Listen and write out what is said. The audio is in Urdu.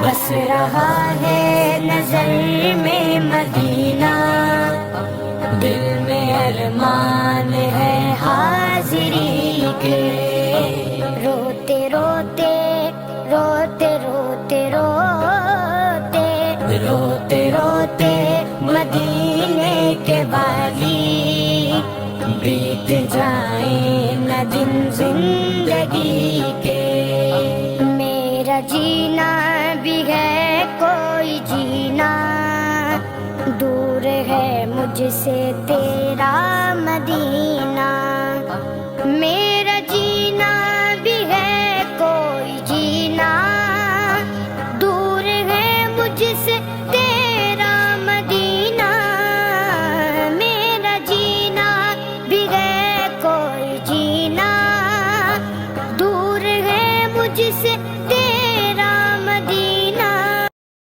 بس رہا ہے نظر میں مدینہ، دل میں ارمان ہے حاضری کے، روتے روتے روتے روتے روتے روتے روتے مدینے کے والی، بیت جائیں نہ دن زندگی کے، میرا جینا بھی ہے کوئی جینا، دور ہے مجھ سے تیرا مدینہ، میرا